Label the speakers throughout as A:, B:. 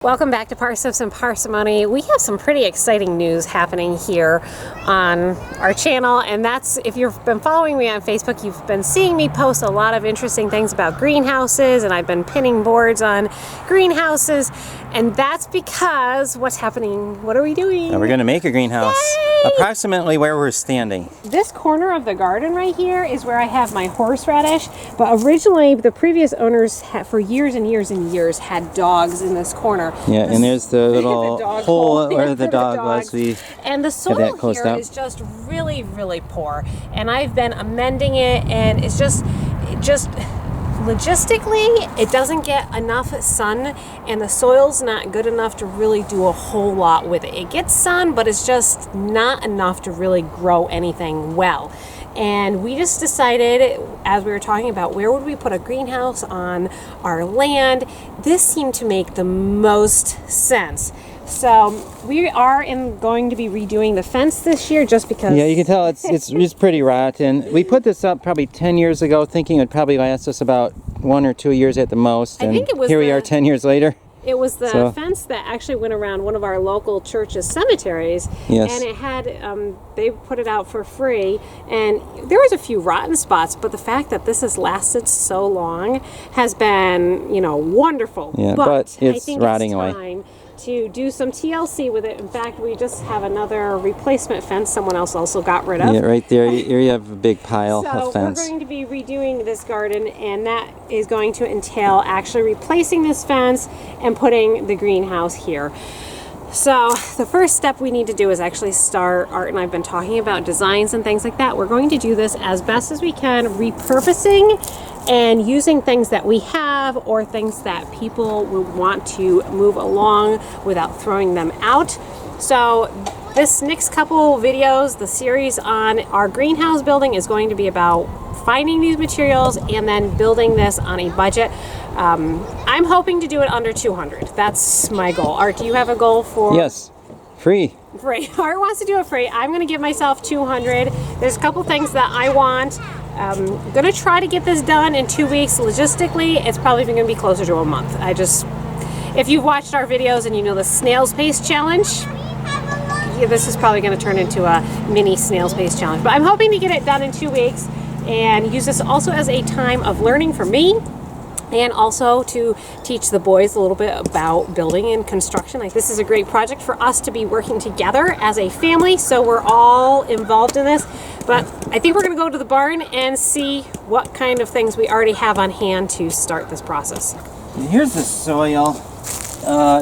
A: Welcome back to Parsnips and Parsimony. We have some pretty exciting news happening here on our channel, and that's, if you've been following me on Facebook, you've been seeing me post a lot of interesting things about greenhouses, and I've been pinning boards on greenhouses, and that's because what's happening? What are we doing?
B: We're going to make a greenhouse.
A: Yay!
B: Approximately where we're standing.
A: This corner of the garden right here is where I have my horseradish, but originally the previous owners for years and years and years had dogs in this corner.
B: Yeah, and there's the little hole where the dog was.
A: And the soil here is just really, really poor. And I've been amending it, and it's just logistically, it doesn't get enough sun, and the soil's not good enough to really do a whole lot with it. It gets sun, but it's just not enough to really grow anything well. And we just decided, as we were talking about where would we put a greenhouse on our land, this seemed to make the most sense. So we are going to be redoing the fence this year, just because.
B: Yeah, you can tell it's pretty rotten. We put this up probably 10 years ago, thinking it would probably last us about 1 or 2 years at the most. And I think it was. Here we are 10 years later.
A: It was the fence that actually went around one of our local church's cemeteries.
B: Yes.
A: And it had, they put it out for free, and there was a few rotten spots, but the fact that this has lasted so long has been, wonderful.
B: Yeah, but it's
A: I think
B: rotting
A: it's
B: away.
A: Time to do some TLC with it. In fact, we just have another replacement fence someone else also got rid of.
B: Yeah, right there. Here you have a big pile of fence.
A: So we're going to be redoing this garden, and that is going to entail actually replacing this fence and putting the greenhouse here. So the first step we need to do is actually start. Art and I have been talking about designs and things like that. We're going to do this as best as we can, repurposing and using things that we have or things that people would want to move along without throwing them out. So this next couple videos, the series on our greenhouse building, is going to be about finding these materials and then building this on a budget. I'm hoping to do it under 200. That's my goal. Art, do you have a goal for?
B: Yes, free.
A: Free. Art wants to do it free. I'm going to give myself 200. There's a couple things that I want. I'm going to try to get this done in 2 weeks. Logistically, it's probably going to be closer to a month. If you've watched our videos and you know the snail's pace challenge, this is probably going to turn into a mini snail's pace challenge. But I'm hoping to get it done in 2 weeks and use this also as a time of learning for me, and also to teach the boys a little bit about building and construction. Like, this is a great project for us to be working together as a family, so we're all involved in this. But I think we're going to go to the barn and see what kind of things we already have on hand to start this process.
B: Here's the soil.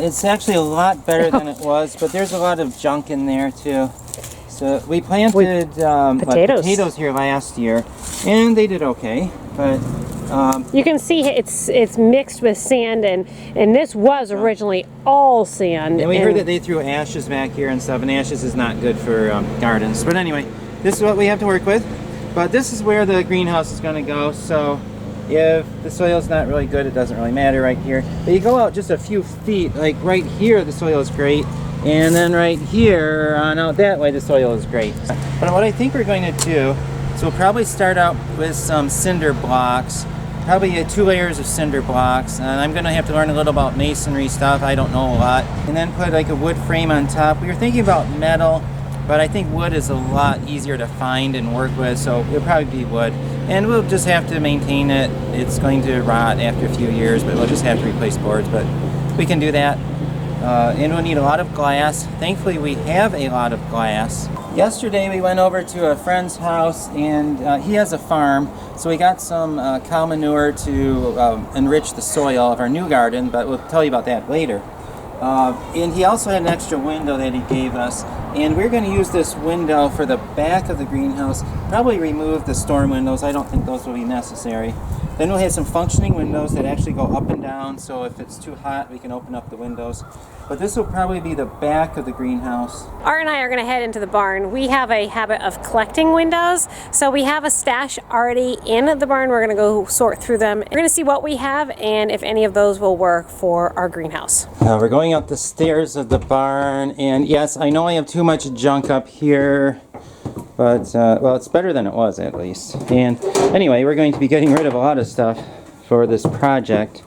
B: It's actually a lot better than it was, but there's a lot of junk in there too. So we planted potatoes here last year, and they did okay, but
A: you can see it's mixed with sand, and this was originally all sand.
B: And we heard that they threw ashes back here and stuff, and ashes is not good for gardens. But anyway, this is what we have to work with. But this is where the greenhouse is going to go. So if the soil's not really good, it doesn't really matter right here. But you go out just a few feet, like right here, the soil is great. And then right here on out that way, the soil is great. But what I think we're going to do is we'll probably start out with some cinder blocks. Probably 2 layers of cinder blocks, and I'm going to have to learn a little about masonry stuff. I don't know a lot. And then put like a wood frame on top. We were thinking about metal, but I think wood is a lot easier to find and work with, so it'll probably be wood. And we'll just have to maintain it. It's going to rot after a few years, but we'll just have to replace boards, but we can do that. And we'll need a lot of glass. Thankfully, we have a lot of glass. Yesterday, we went over to a friend's house, and he has a farm, so we got some cow manure to enrich the soil of our new garden, but we'll tell you about that later. And he also had an extra window that he gave us, and we're going to use this window for the back of the greenhouse. Probably remove the storm windows. I don't think those will be necessary. Then we'll have some functioning windows that actually go up and down, so if it's too hot, we can open up the windows. But this will probably be the back of the greenhouse.
A: Art and I are going to head into the barn. We have a habit of collecting windows, so we have a stash already in the barn. We're going to go sort through them. We're going to see what we have and if any of those will work for our greenhouse.
B: We're going up the stairs of the barn, and yes, I know I have too much junk up here. But, well, it's better than it was, at least. And anyway, we're going to be getting rid of a lot of stuff for this project.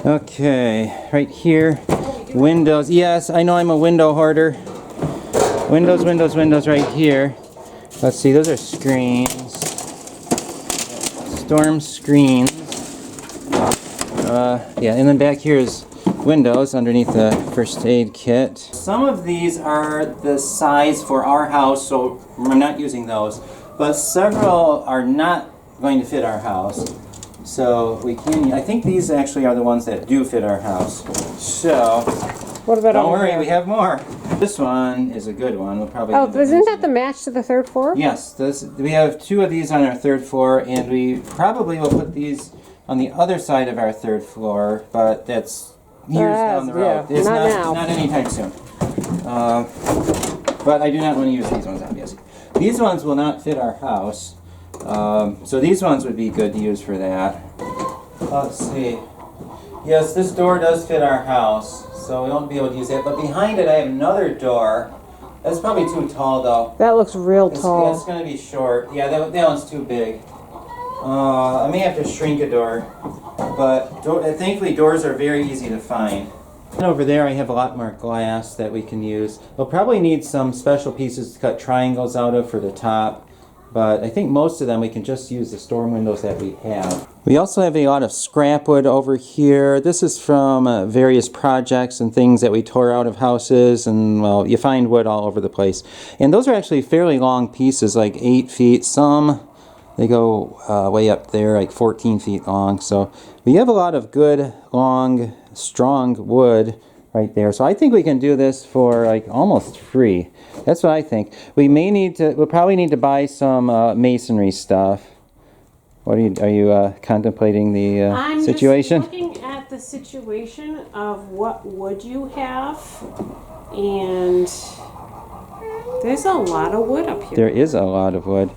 B: Okay, right here. Windows. Yes, I know I'm a window hoarder. Windows, windows, windows right here. Let's see, those are screens. Storm screens. Yeah, and then back here is windows underneath the first aid kit. Some of these are the size for our house, so we're not using those. But several are not going to fit our house. So we can, I think these actually are the ones that do fit our house. So,
A: what about
B: don't
A: over
B: worry,
A: here?
B: we have more. This one is a good one. We'll probably.
A: Oh, isn't that the match to the third floor?
B: Yes, we have 2 of these on our 3rd floor, and we probably will put these on the other side of our 3rd floor, but that's years down the road.
A: Yeah,
B: It's
A: not now.
B: not anytime soon. But I do not want to use these ones, obviously. These ones will not fit our house, so these ones would be good to use for that. Let's see. Yes, this door does fit our house, so we won't be able to use that. But behind it, I have another door. That's probably too tall, though.
A: That looks real tall.
B: It's going to be short. Yeah, that one's too big. I may have to shrink a door, but thankfully doors are very easy to find. And over there I have a lot more glass that we can use. We'll probably need some special pieces to cut triangles out of for the top, but I think most of them we can just use the storm windows that we have. We also have a lot of scrap wood over here. This is from various projects and things that we tore out of houses, and well, you find wood all over the place. And those are actually fairly long pieces, like 8 feet. Some they go way up there, like 14 feet long. So we have a lot of good, long, strong wood right there. So I think we can do this for like almost free. That's what I think. We'll probably need to buy some masonry stuff. What are you contemplating the situation?
A: I'm just looking at the situation of what wood you have, and there's a lot of wood up here.
B: There is a lot of wood.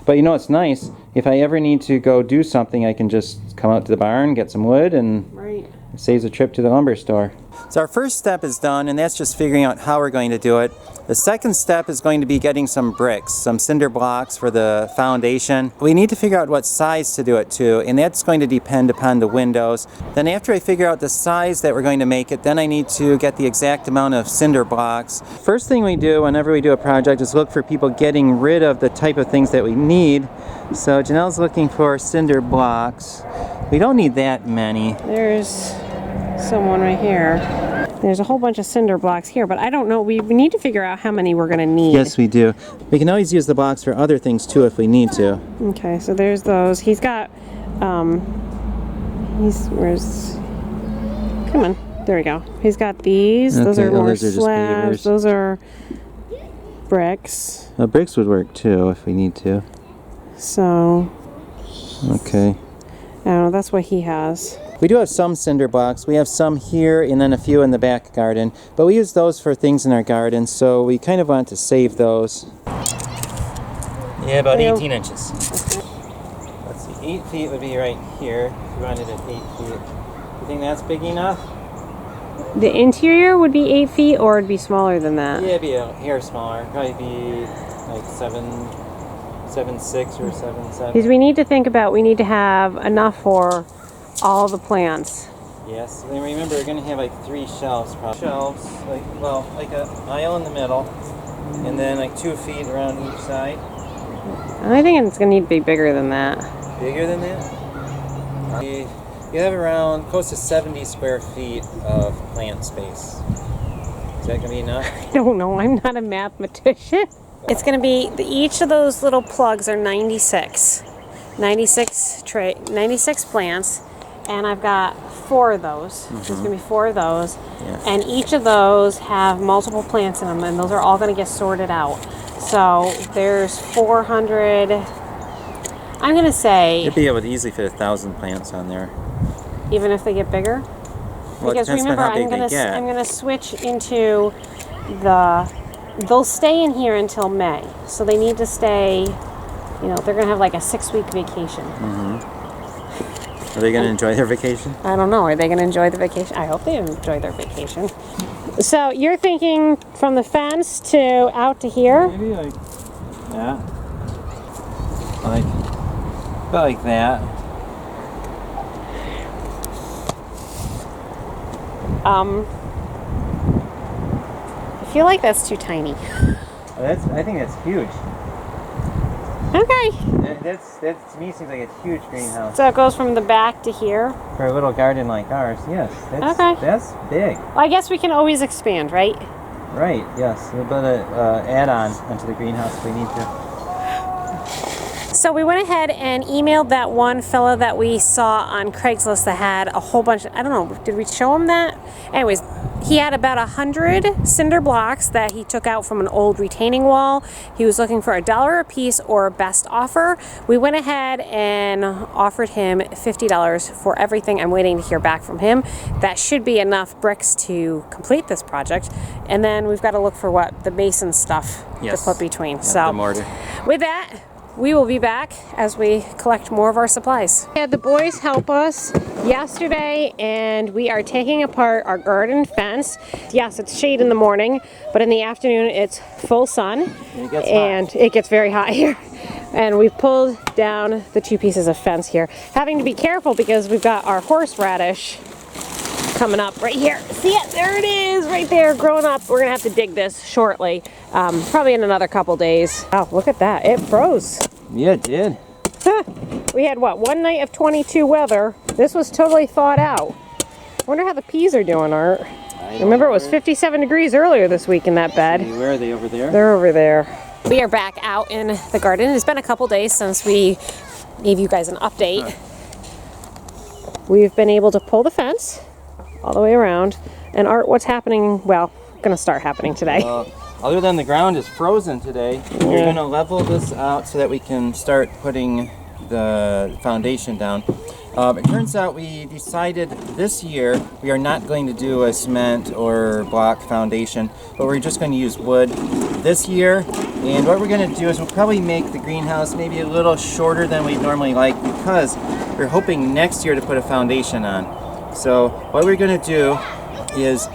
B: But you know what's nice? If I ever need to go do something, I can just come out to the barn, get some wood, and
A: right.
B: It saves a trip to the lumber store. So our first step is done, and that's just figuring out how we're going to do it. The second step is going to be getting some bricks, some cinder blocks for the foundation. We need to figure out what size to do it to, and that's going to depend upon the windows. Then after I figure out the size that we're going to make it, then I need to get the exact amount of cinder blocks. First thing we do whenever we do a project is look for people getting rid of the type of things that we need. So Janelle's looking for cinder blocks. We don't need that many.
A: There's someone right here. There's a whole bunch of cinder blocks here, but I don't know. We need to figure out how many we're going to need.
B: Yes, we do. We can always use the blocks for other things too if we need to.
A: Okay, so there's those. He's got, where's, come on, there we go. He's got these.
B: Okay,
A: those are more
B: those are just
A: slabs.
B: pavers.
A: Those are bricks.
B: Bricks would work too if we need to.
A: So,
B: okay.
A: I don't know, that's what he has.
B: We do have some cinder blocks. We have some here and then a few in the back garden. But we use those for things in our garden, so we kind of want to save those. Yeah, about 18 inches. Okay. Let's see, 8 feet would be right here if you wanted it 8 feet. You think that's big enough?
A: The interior would be 8 feet, or it'd be smaller than that?
B: Yeah, it'd be a hair smaller. Probably be like 7'6" or 7'7".
A: Because we need to think about, we need to have enough for all the plants.
B: Yes, and remember we're going to have like 3 shelves, probably. Shelves, like an aisle in the middle, and then like 2 feet around each side.
A: I think it's going to need to be bigger than that.
B: Bigger than that? You have around close to 70 square feet of plant space. Is that going to be enough?
A: I don't know, I'm not a mathematician. It's going to be, each of those little plugs are 96 plants, and I've got 4 of those. There's going to be 4 of those, and each of those have multiple plants in them, and those are all going to get sorted out. So there's 400, I'm going to say...
B: You'd be able to easily fit 1,000 plants on there.
A: Even if they get bigger?
B: Well,
A: because remember, I'm going to switch into they'll stay in here until May. So they need to stay, they're going to have like a 6-week vacation.
B: Are they going to enjoy their vacation?
A: I don't know. Are they going to enjoy the vacation? I hope they enjoy their vacation. So you're thinking from the fence to out to here?
B: Maybe like that. About like that.
A: feel like that's too tiny.
B: I think that's huge.
A: Okay.
B: That to me seems like a huge greenhouse.
A: So it goes from the back to here.
B: For a little garden like ours, yes. That's big.
A: Well, I guess we can always expand, right?
B: Right, yes. We'll build an add-on onto the greenhouse if we need to.
A: So we went ahead and emailed that one fella that we saw on Craigslist that had a whole bunch of, I don't know, did we show him that? Anyways, he had about 100 cinder blocks that he took out from an old retaining wall. He was looking for $1 a piece or best offer. We went ahead and offered him $50 for everything. I'm waiting to hear back from him. That should be enough bricks to complete this project. And then we've got to look for what? The mason stuff to put between.
B: Yeah,
A: so
B: the mortar.
A: With that, we will be back as we collect more of our supplies. We had the boys help us yesterday, and we are taking apart our garden fence. Yes, it's shade in the morning, but in the afternoon it's full sun, and it gets very hot here. And we've pulled down the 2 pieces of fence here. Having to be careful because we've got our horseradish coming up right here. See it? There it is, right there, growing up. We're gonna have to dig this shortly, probably in another couple days. Oh, look at that, it froze.
B: Yeah, it did.
A: We had what, one night of 22 weather. This was totally thawed out. Wonder how the peas are doing, Art. Remember, it was 57 degrees earlier this week in that bed.
B: Where are they, over there?
A: They're over there. We are back out in the garden. It's been a couple days since we gave you guys an update. We've been able to pull the fence all the way around. And Art, what's happening? Well, gonna start happening today.
B: Other than the ground is frozen today, we're gonna level this out so that we can start putting the foundation down. It turns out we decided this year we are not going to do a cement or block foundation, but we're just going to use wood this year. And what we're going to do is we'll probably make the greenhouse maybe a little shorter than we normally like, because we're hoping next year to put a foundation on. So what we're going to do is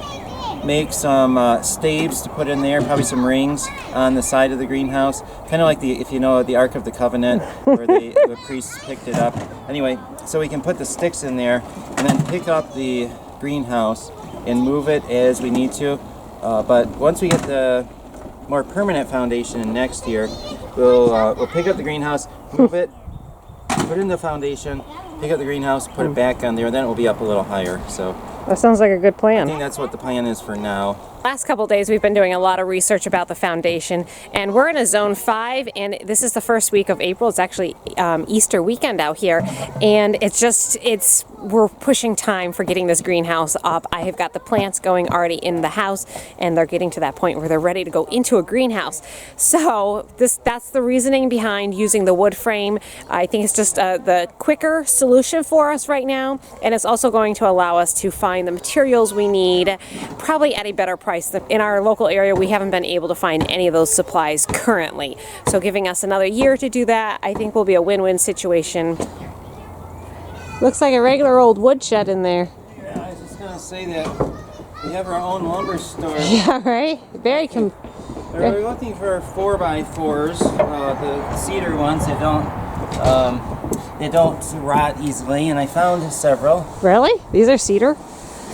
B: make some staves to put in there, probably some rings on the side of the greenhouse, kind of like if you know the Ark of the Covenant, where the priests picked it up. Anyway, so we can put the sticks in there and then pick up the greenhouse and move it as we need to. But once we get the more permanent foundation in next year, we'll pick up the greenhouse, move it, put in the foundation, pick up the greenhouse, put it back on there, then it will be up a little higher. So
A: that sounds like a good plan.
B: I think that's what the plan is for now.
A: Last couple of days we've been doing a lot of research about the foundation, and we're in a zone 5, and this is the first week of April. It's actually Easter weekend out here, and we're pushing time for getting this greenhouse up. I have got the plants going already in the house, and they're getting to that point where they're ready to go into a greenhouse. So that's the reasoning behind using the wood frame. I think it's just the quicker solution for us right now, and it's also going to allow us to find the materials we need, probably at a better price. In our local area, we haven't been able to find any of those supplies currently. So giving us another year to do that, I think will be a win-win situation. Looks like a regular old woodshed in there.
B: Yeah, I was just going to say that we have our own lumber store.
A: Yeah, right?
B: We're looking for 4x4s, the cedar ones that don't rot easily, and I found several.
A: Really? These are cedar?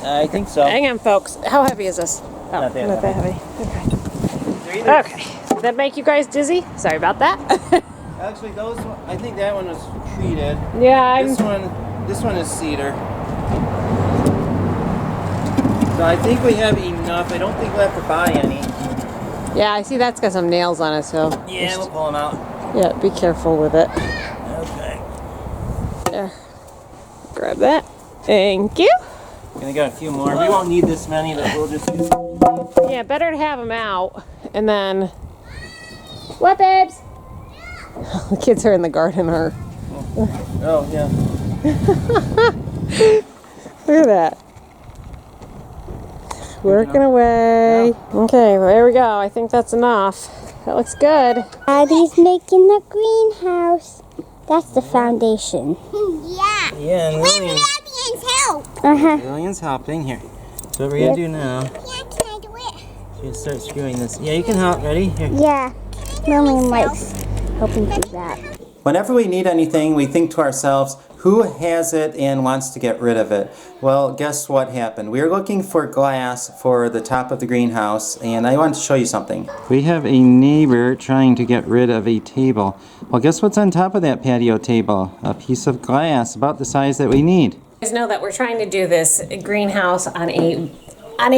B: I think so.
A: Hang on, folks. How heavy is this? Oh,
B: not that heavy.
A: Okay. Okay. Did that make you guys dizzy? Sorry about that.
B: Actually, I think that one was treated.
A: Yeah,
B: This one is cedar. So I think we have enough. I don't think we'll have to buy any.
A: Yeah, I see that's got some nails on it, so.
B: Yeah, we'll pull them out.
A: Yeah, be careful with it.
B: Okay.
A: There. Grab that. Thank you.
B: Gonna get a few more. We won't need this many, but we'll just use them.
A: Yeah, better to have them out. And then. What, babes? The kids are in the garden, or.
B: Oh, yeah.
A: Look at that. Working away. Okay, well, there we go. I think that's enough. That looks good.
C: Daddy's making the greenhouse. That's the foundation. Yeah.
B: Yeah, and
C: Lillian's help.
B: Lillian's helping. Here. So what we're going to do now.
C: Yeah, can I do it?
B: You start screwing this. Yeah, you can help. Ready? Here.
C: Yeah. Lillian likes. helping do that.
B: Whenever we need anything, we think to ourselves, who has it and wants to get rid of it? Well, guess what happened? We were looking for glass for the top of the greenhouse, and I want to show you something. We have a neighbor trying to get rid of a table. Well, guess what's on top of that patio table? A piece of glass about the size that we need.
A: You guys know that we're trying to do this greenhouse on a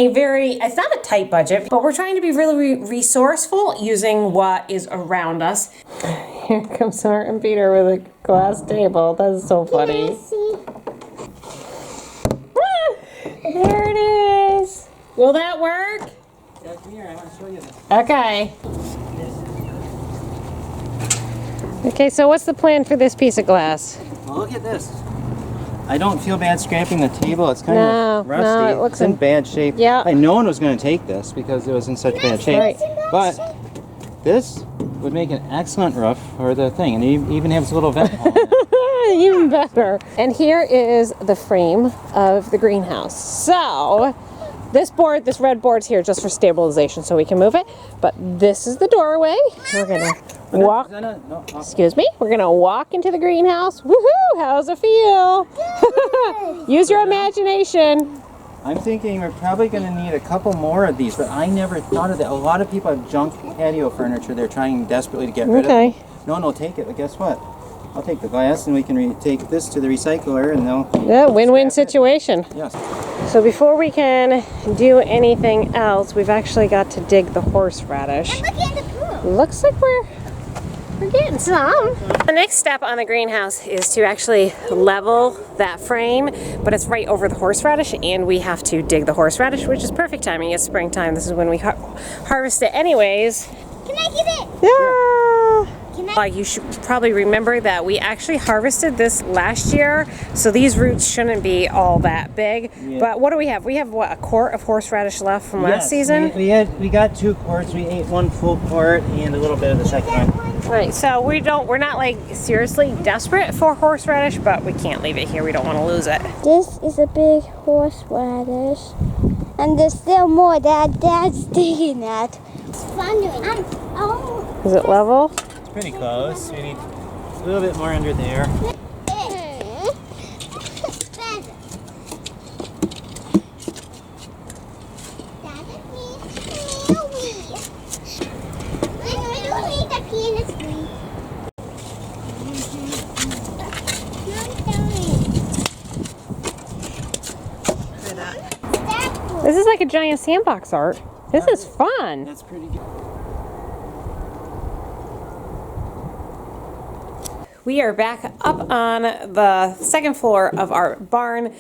A: very, it's not a tight budget, but we're trying to be really resourceful using what is around us. Here comes Art and Peter with a glass table. That's so funny. There it is. Will that work?
B: Yeah, come here, I want to show you this.
A: Okay. Okay, so what's the plan for this piece of glass?
B: Well, look at this. I don't feel bad scraping the table. It's kind of rusty.
A: No, it looks
B: it's in bad shape.
A: Yeah.
B: And no one was going to take this because it was in such bad shape.
A: Right.
B: But this would make an excellent roof for the thing, and it even has a little vent hole.
A: Even better. And here is the frame of the greenhouse. So this red board's here just for stabilization so we can move it. But this is the doorway. We're gonna walk. Excuse me. We're gonna walk into the greenhouse. Woohoo! How's it feel? Use your imagination.
B: I'm thinking we're probably going to need a couple more of these, but I never thought of that. A lot of people have junk patio furniture they're trying desperately to get rid of.
A: Okay.
B: No one will take it, but guess what? I'll take the glass and we can take this to the recycler and they'll...
A: Yeah, win-win situation.
B: Yes.
A: So before we can do anything else, we've actually got to dig the horseradish.
C: Look at the pool.
A: Looks like we're getting some. The next step on the greenhouse is to actually level that frame, but it's right over the horseradish, and we have to dig the horseradish, which is perfect timing. It's springtime. This is when we harvest it anyways.
C: Can I get it?
A: Yeah.
C: Can I?
A: You should probably remember that we actually harvested this last year, so these roots shouldn't be all that big.
B: Yeah.
A: But what do we have? We have, what, a quart of horseradish left from last season?
B: We got 2 quarts. We ate 1 full quart and a little bit of the second one.
A: Right, so we're not like seriously desperate for horseradish, but we can't leave it here. We don't want to lose it.
C: This is a big horseradish. And there's still more that Dad's digging at. It's fun doing.
A: Is it level?
B: It's pretty close. We need a little bit more under there.
A: This is like a giant sandbox, Art. This is fun.
B: That's pretty good.
A: We are back up on the second floor of our barn,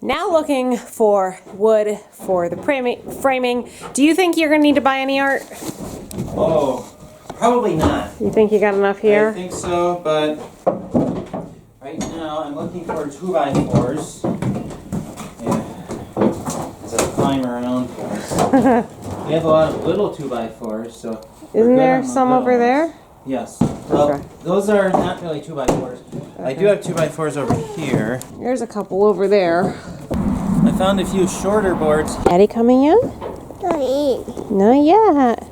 A: now looking for wood for the framing. Do you think you're going to need to buy any, Art?
B: Oh, probably not.
A: You think you got enough here?
B: I think so, but right now I'm looking for 2x4s. Yeah, there's a climber around for us. We have a lot of little 2x4s, so.
A: Isn't there some over there?
B: Yes. Well,
A: Okay.
B: those are not really 2x4s. Okay. I do have 2x4s over here.
A: There's a couple over there.
B: I found a few shorter boards.
A: Eddie coming in? Not yet.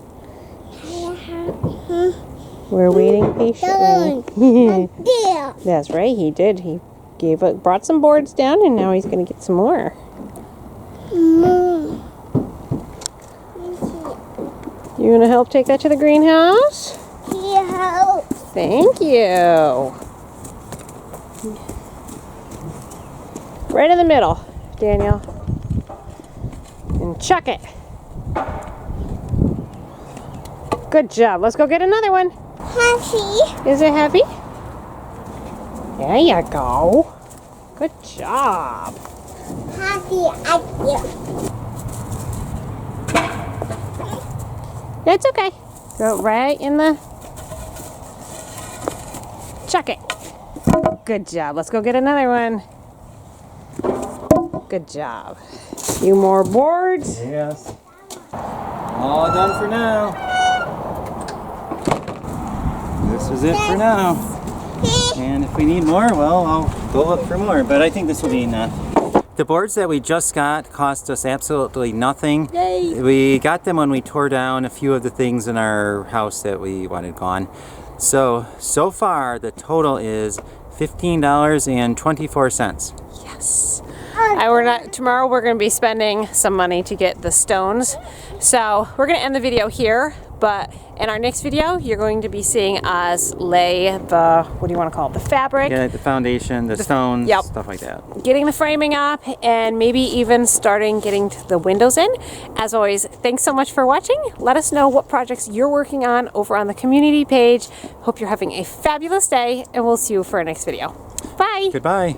A: We're waiting patiently. That's right, he did. He brought some boards down, and now he's going to get some more. You going to help take that to the greenhouse?
C: Yeah.
A: Thank you. Right in the middle, Daniel. And chuck it. Good job. Let's go get another one.
C: Happy.
A: Is it heavy? There you go. Good job.
C: Happy.
A: It's okay. Go right in the... Chuck it. Good job. Let's go get another one. Good job. A few more boards.
B: Yes. All done for now. This is it for now. And if we need more, well, I'll go look for more. But I think this will be enough. The boards that we just got cost us absolutely nothing.
C: Yay.
B: We got them when we tore down a few of the things in our house that we wanted gone. So far the total is $15.24.
A: Yes. Tomorrow we're going to be spending some money to get the stones. So we're going to end the video here, but in our next video you're going to be seeing us lay the, what do you want to call it, the fabric.
B: Yeah, the foundation, the stones,
A: yep,
B: stuff like that.
A: Getting the framing up and maybe even starting getting the windows in. As always, thanks so much for watching. Let us know what projects you're working on over on the community page. Hope you're having a fabulous day, and we'll see you for our next video. Bye.
B: Goodbye.